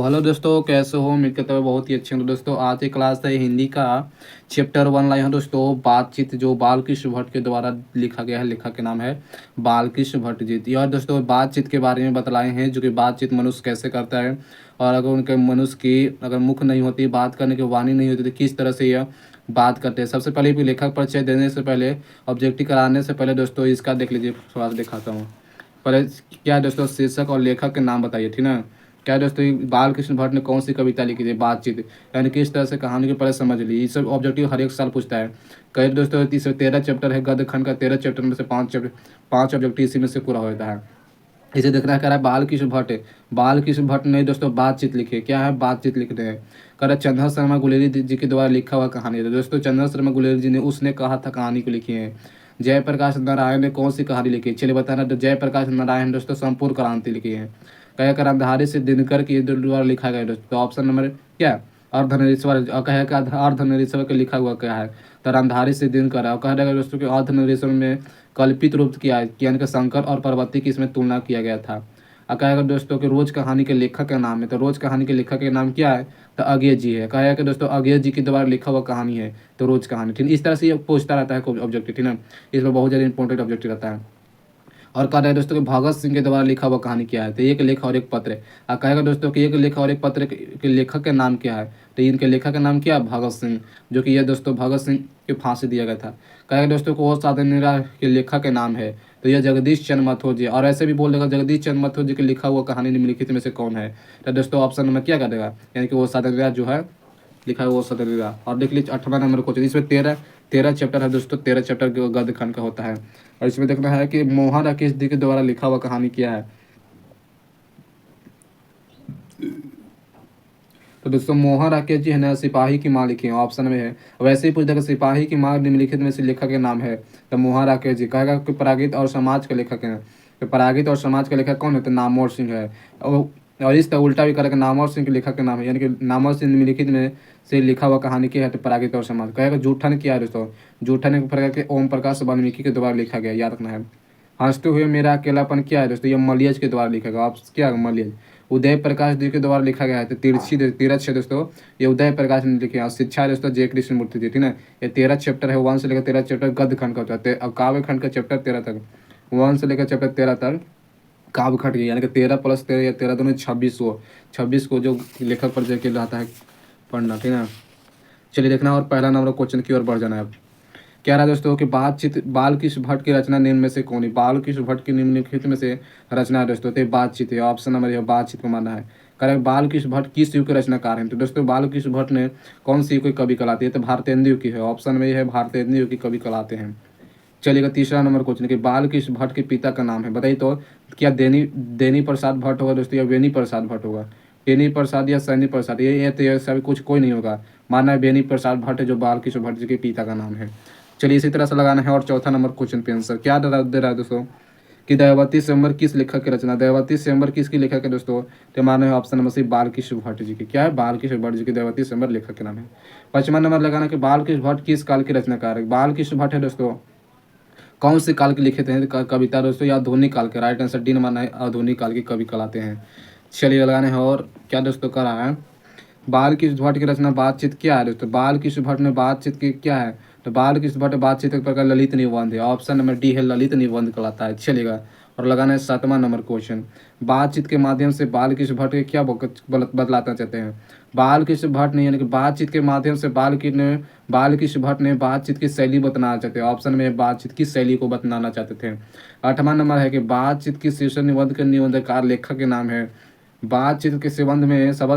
Hello दोस्तों, कैसे हो? उम्मीद करता हूँ बहुत ही अच्छे हो। दोस्तों आज की क्लास है हिंदी का चैप्टर 1 लाए हैं दोस्तों बातचीत, जो बालकृष्ण भट्ट के द्वारा लिखा गया है। लेखक के नाम है बालकृष्ण भट्ट जी। और दोस्तों बातचीत के बारे में बतलाए हैं, जो कि बातचीत मनुष्य कैसे करता है, और अगर उनके मनुष्य की अगर मुख नहीं होती, बात करने की वाणी नहीं होती, तो किस तरह से यह बात करते हैं। सबसे पहले भी लेखक परिचय देने से पहले, ऑब्जेक्टिव कराने से पहले दोस्तों इसका देख लीजिए, थोड़ा सा दिखाता हूँ। पहले क्या है दोस्तों, शीर्षक और लेखक के नाम बताइए, ठीक ना। क्या है दोस्तों, बालकृष्ण भट्ट ने कौन सी कविता लिखी थी? बातचीत, यानी किस तरह से कहानी को पहले समझ ली। ये सब ऑब्जेक्टिव हर एक साल पूछता है। कई दोस्तों 13 चैप्टर है गद्य खंड का, 13 चैप्टर में से 5 ऑब्जेक्टिव इसी में से पूरा होता है। इसे देख रहा है, कह रहा है बालकृष्ण भट्ट। बालकृष्ण भट्ट ने दोस्तों बातचीत लिखी है। क्या है? बातचीत लिखते हैं। कह रहा है चंद्र शर्मा गुलेरी जी के द्वारा लिखा हुआ कहानी है। तो दोस्तों चंद्र शर्मा गुलेरी जी ने उसने कहा था कहानी को लिखी है। जयप्रकाश नारायण ने कौन सी कहानी लिखी? चलिए बताना। तो जयप्रकाश नारायण दोस्तों संपूर्ण क्रांति लिखी है। कह कर अंधारे से दिनकर के द्वारा लिखा गया है दोस्तों। तो ऑप्शन नंबर क्या? अर्धनरीश्वर। कहे का अर्धनरीश्वर के लिखा हुआ क्या है? तो अंधारे से दिनकर है। और कह रहा है दोस्तों कि अर्धनरीश्वर में कल्पित रूप किया है, यानी कि शंकर और पार्वती की इसमें तुलना किया गया था। और कहेगा दोस्तों कि रोज कहानी के लेखक का नाम है। तो रोज कहानी के लेखक का नाम क्या है? तो अज्ञे जी है। कहेगा कि दोस्तों अज्ञे जी के द्वारा लिखा हुआ कहानी है तो रोज कहानी, ठीक। इस तरह से ये पूछता रहता है ऑब्जेक्टिव, ठीक ना। इसमें बहुत ज़्यादा इंपॉर्टेंट ऑब्जेक्टिव रहता है। और कह रहा है दोस्तों कि भगत सिंह के द्वारा लिखा हुआ कहानी क्या है? तो एक लेख और एक पत्र है। और कहेगा दोस्तों कि एक लेख और एक पत्र के लेखक का नाम क्या है? तो इनके लेखक का नाम क्या है? भगत सिंह। जो कि यह दोस्तों भगत सिंह की फांसी दिया गया था। कहेगा दोस्तों को वो साधनेरा के लेखक का नाम है, तो यह जगदीश चंद्र मथुर जी। और ऐसे भी बोल देगा जगदीश चंद्र मथुर जी के लिखा हुआ कहानी निम्नलिखित में से कौन है? तो दोस्तों ऑप्शन नंबर क्या कर देगा, यानी कि वो साधनेरा जो है लिखा है वो सदरीरा। और देख लीजिए 8वां नंबर क्वेश्चन। इसमें तेरह तेरह चैप्टर है दोस्तों, 13 चैप्टर गद्य खंड का होता है। और इसमें देखना है कि मोहन राकेश जी के द्वारा लिखा हुआ कहानी क्या है। तो दोस्तों मोहन राकेश जी है ना सिपाही की माँ लिखी है, ऑप्शन में है। वैसे ही पूछ देगा सिपाही की माँ निम्नलिखित में से लेखक के नाम है। तो मोहन राकेश जी। कहेगा कि परागित और समाज के लेखक हैं। तो परागित और समाज के लेखक कौन है? तो नामवर सिंह है। और इस तरह उल्टा भी करेगा, नामवर सिंह के लेखक का नाम है, यानी कि नामवर सिंह निम्नलिखित में से लिखा हुआ कहानी की है तो परागित और समाज। कहेगा जूठन क्या है दोस्तों? जूठन एक प्रकार के ओम प्रकाश वाल्मीकि के द्वारा लिखा गया, याद रखना है। हंसते हुए मेरा अकेलापन क्या है दोस्तों? ये मलियज के द्वारा लिखा गया। आप क्या है? मलियज। उदय प्रकाश जी के द्वारा लिखा गया है तो तीरथ है दोस्तों, ये उदय प्रकाश ने लिखे हैं। और शिक्षा है दोस्तों जय कृष्ण मूर्ति जी, ठीक है। ये 13 चैप्टर है, 1 से लेकर 13 चैप्टर गद्य खंड का होता है। अब काव्य खंड का चैप्टर 13 तक, 1 से लेकर चैप्टर 13 तक काव्य खंड की, यानी कि 13 + 13 या 13 दोनों 26 को जो लेखक पर जय के रहता है पढ़ना, ठीक है। चलिए देखना, और पहला नंबर क्वेश्चन की ओर बढ़ जाना है अब। कह रहा है दोस्तों कि बातचीत बालकृष्ण भट्ट की रचना निम्न में से कौन है? बालकृष्ण भट्ट की निम्नलिखित में से रचना है दोस्तों, तो बातचीत है। ऑप्शन नंबर है बातचीत को मानना है। कह रहा है बालकृष्ण भट्ट किस युग के रचनाकार हैं? तो दोस्तों बालकृष्ण भट्ट ने कौन सी कोई कवि कहलाती है? तो भारतेंदु युग की है। ऑप्शन में ये है भारतेंदु युग की कवि कहलाते हैं। चलिएगा तीसरा नंबर क्वेश्चन कि बालकृष्ण भट्ट के पिता का नाम है, बताइए तो। क्या देनी देनी प्रसाद भट्ट होगा दोस्तों, या बेनी प्रसाद भट्ट होगा? बेनी प्रसाद या सैनी प्रसाद, ये तो ये सभी कुछ कोई नहीं होगा। मानना है बेनी प्रसाद भट्ट है जो बालकृष्ण भट्ट जी के पिता का नाम है। चलिए इसी तरह से लगाना है। और चौथा नंबर क्वेश्चन पे आंसर क्या दे रहा है दोस्तों कि दयावती स्वयंवर किस लेखक की रचना? दयावती स्वयंवर किसकी लेखक है दोस्तों? तो माना है option number C Balkrishna Bhatt ji की। क्या है? बालकृष्ण भट्ट जी की दयावती स्वयंवर लेखक के नाम है। 5वां नंबर लगाना कि बालकृष्ण भट्ट किस काल के रचनाकार है? बालकृष्ण भट्ट है दोस्तों कौन से काल के लिखे थे कविता दोस्तों? या आधुनिक काल के। राइट आंसर डी नंबर है, आधुनिक काल के कवि कहलाते हैं। चलिए लगाने हैं। और क्या दोस्तों कर रहा है, बालकृष्ण भट्ट की रचना बातचीत क्या है दोस्तों? बालकृष्ण भट्ट ने बातचीत की क्या है? तो बालकृष्ण भट्ट बातचीत एक प्रकार ललित निबंध है। ऑप्शन नंबर डी है, ललित निबंध कहलाता है। चलेगा। और लगाना है 7वां नंबर क्वेश्चन। बातचीत के माध्यम से बालकृष्ण भट्ट के क्या बतलाना चाहते हैं? बालकृष्ण भट्ट ने, यानी कि बातचीत के माध्यम से बालकृष्ण भट्ट ने बातचीत की शैली बताना चाहते हैं। ऑप्शन में बातचीत की शैली को बताना चाहते थे। 8वां नंबर है कि बातचीत की शीर्षक निबंध के निबंधकार लेखक के नाम है। बातचीत के संबंध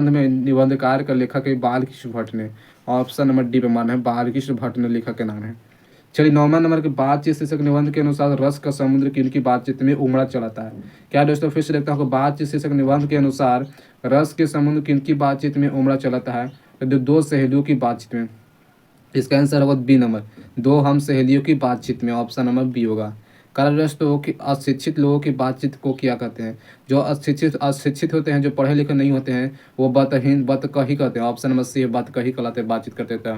में निबंधकार का लेखक है बालकृष्ण भट्ट ने। ऑप्शन नंबर डी पे माना है, बालकृष्ण भट्ट ने लेखक के नाम है। चलिए 9वां नंबर के बातचीत शीर्षक निबंध के अनुसार रस का समुद्र किनकी बातचीत में उमड़ा चलाता है? क्या दोस्तों फिर से देखता हूँ, बातचीत शीर्षक निबंध के अनुसार रस के समुद्र किनकी बातचीत में उमड़ा चलाता है? तो दो सहेलियों की बातचीत में। इसका आंसर होगा बी नंबर, दो हम सहेलियों की बातचीत में। ऑप्शन नंबर बी होगा। कार्यग्रस्त लोगों की, अशिक्षित लोगों की बातचीत को क्या कहते हैं? जो अशिक्षित होते हैं, जो पढ़े लिखे नहीं होते हैं, वो बतकही कहते हैं। ऑप्शन नंबर सी बतकही कहलाते हैं, बातचीत करते थे।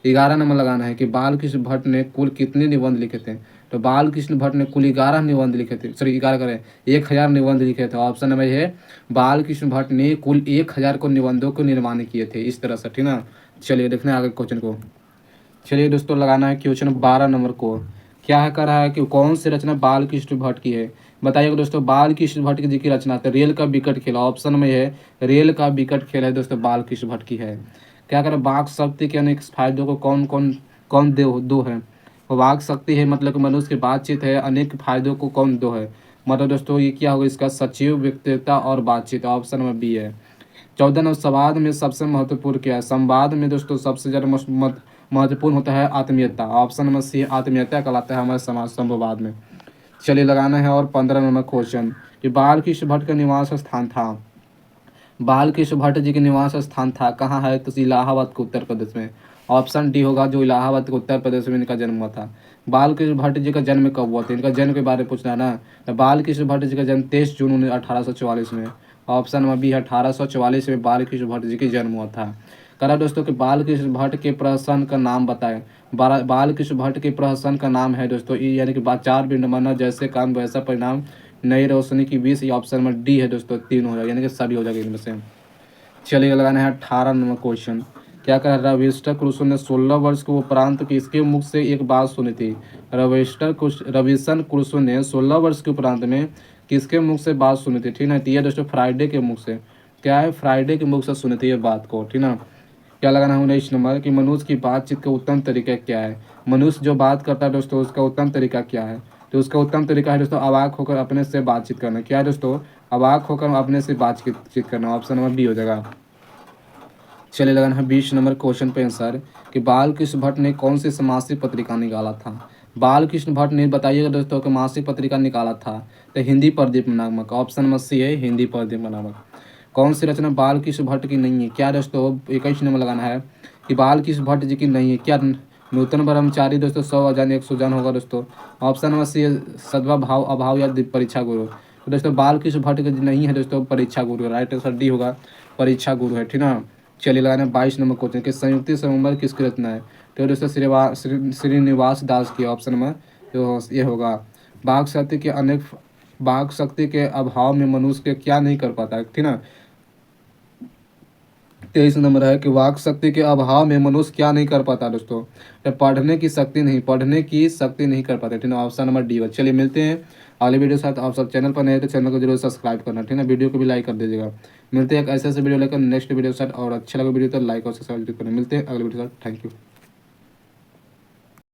11 नंबर लगाना है कि बालकृष्ण भट्ट ने कुल कितने निबंध लिखे थे? तो बाल कृष्ण भट्ट ने कुल 11 निबंध लिखे थे, सॉरी 11 करें 1000 निबंध लिखे थे। ऑप्शन नंबर है बाल कृष्ण भट्ट ने कुल 1000 को निबंधों को निर्माण किए थे, इस तरह से, ठीक ना। चलिए देखते हैं आगे क्वेश्चन को। चलिए दोस्तों लगाना है क्वेश्चन 12 नंबर को। क्या है कर रहा है कि कौन सी रचना बाल कृष्ण भट्ट की है। बताइएगा दोस्तों, बाल कृष्ण भट्ट जी की रचना तो रेल का विकट खेल, ऑप्शन में है रेल का विकट खेल है दोस्तों, बाल कृष्ण भट्ट की है। क्या करें, वाक शक्ति के अनेक फायदों को कौन कौन कौन दो है। वाक शक्ति है मतलब कि मनुष्य की बातचीत है, अनेक फायदों को कौन दो है, मतलब दोस्तों ये क्या होगा इसका, सचिव, व्यक्तित्व और बातचीत, ऑप्शन में बी है। 14 नंबर, संवाद में सबसे महत्वपूर्ण क्या है। संवाद में दोस्तों सबसे ज़्यादा महत्वपूर्ण होता है आत्मीयता, ऑप्शन नंबर सी आत्मीयता कहलाता है हमारे समाज संवाद में। चलिए लगाना है और 15 नंबर क्वेश्चन कि बाल कृष्ण भट्ट का निवास स्थान था। बाल कृष्ण भट्ट जी के निवास स्थान था कहाँ है, तो इलाहाबाद के उत्तर प्रदेश में, ऑप्शन डी होगा, जो इलाहाबाद के उत्तर प्रदेश में इनका जन्म हुआ था। बाल कृष्ण भट्ट जी का जन्म कब हुआ था, इनका जन्म के बारे में पूछना है ना। तो बाल कृष्ण भट्ट जी का जन्म 23 जून 1844 में, ऑप्शन नंबर बी 1844 में बाल कृष्ण भट्ट जी का जन्म हुआ था। करा दोस्तों कि बाल कृष्ण भट्ट के प्रहसन का नाम बताएं। बाल कृष्ण भट्ट के प्रहसन का नाम है दोस्तों यानी कि चार बिंड माना, जैसे काम वैसा परिणाम, नई रोशनी की 20, ये ऑप्शन नंबर डी है दोस्तों, 3 हो जाएगा यानी कि सभी हो जाएगा इनमें से। चलिए लगाना है 18 नंबर क्वेश्चन। क्या कह रहा है, रविशंकर क्रुशो ने 16 वर्ष के उपरांत किसके मुख से एक बात सुनी थी। रविशंकर क्रुशो ने 16 वर्ष के उपरांत में किसके मुख से बात सुनी थी, ठीक ना। तो ये दोस्तों फ्राइडे के मुख से, क्या है, फ्राइडे के मुख से सुनी थी ये बात को, ठीक ना। क्या लगाना है 19 नंबर कि मनुष्य की बातचीत का उत्तम तरीका क्या है। मनुष्य जो बात करता है दोस्तों उसका उत्तम तरीका क्या है, तो उसका उत्तम तरीका है दोस्तों अवाक होकर अपने से बातचीत करना। क्या है दोस्तों, अवाक होकर अपने से बातचीत करना, ऑप्शन नंबर बी हो जाएगा। चलिए लगाना है 20 नंबर क्वेश्चन पे आंसर कि बाल कृष्ण भट्ट ने कौन सी मासिक पत्रिका निकाला था। बाल कृष्ण भट्ट ने बताइएगा दोस्तों कि मासिक पत्रिका निकाला था, तो हिंदी प्रदीप नामक, ऑप्शन नंबर सी है हिंदी प्रदीप नामक। कौन सी रचना बाल कृष्ण भट्ट की नहीं है। क्या दोस्तों 21 नंबर लगाना है कि बाल कृष्ण भट्ट जी की नहीं है। क्या नूतन ब्रह्मचारी दोस्तों 100 अजान 100 जान होगा दोस्तों, ऑप्शन नंबर सी है सद्वा भाव अभाव या परीक्षा गुरु। तो दोस्तों बाल कृष्ण भट्ट की नहीं है दोस्तों परीक्षा गुरु, राइट आंसर डी होगा, परीक्षा गुरु है, ठीक ना। चलिए लगाना 22 नंबर क्वेश्चन कि संयुक्ति संवमर किसकी रचना है। तो दोस्तों श्रीनिवास दास की, ऑप्शन नंबर जो ये होगा। बाक शक्ति के अभाव में मनुष्य के क्या नहीं कर पाता है, ठीक ना। 23 नंबर है कि वाक शक्ति के अभाव में मनुष्य क्या नहीं कर पाता दोस्तों, तो पढ़ने की शक्ति नहीं कर पाते, ठीक ना, ऑप्शन नंबर डी। चलिए मिलते हैं अगले वीडियो के साथ। आप सब चैनल पर नए तो चैनल को जरूर सब्सक्राइब करना, ठीक है, वीडियो को भी लाइक कर दीजिएगा। मिलते हैं एक ऐसे वीडियो लेकर नेक्स्ट वीडियो के साथ, और अच्छा लगा वीडियो तो लाइक और सब्सक्राइब करना। मिलते हैं अगले वीडियो के साथ, थैंक यू।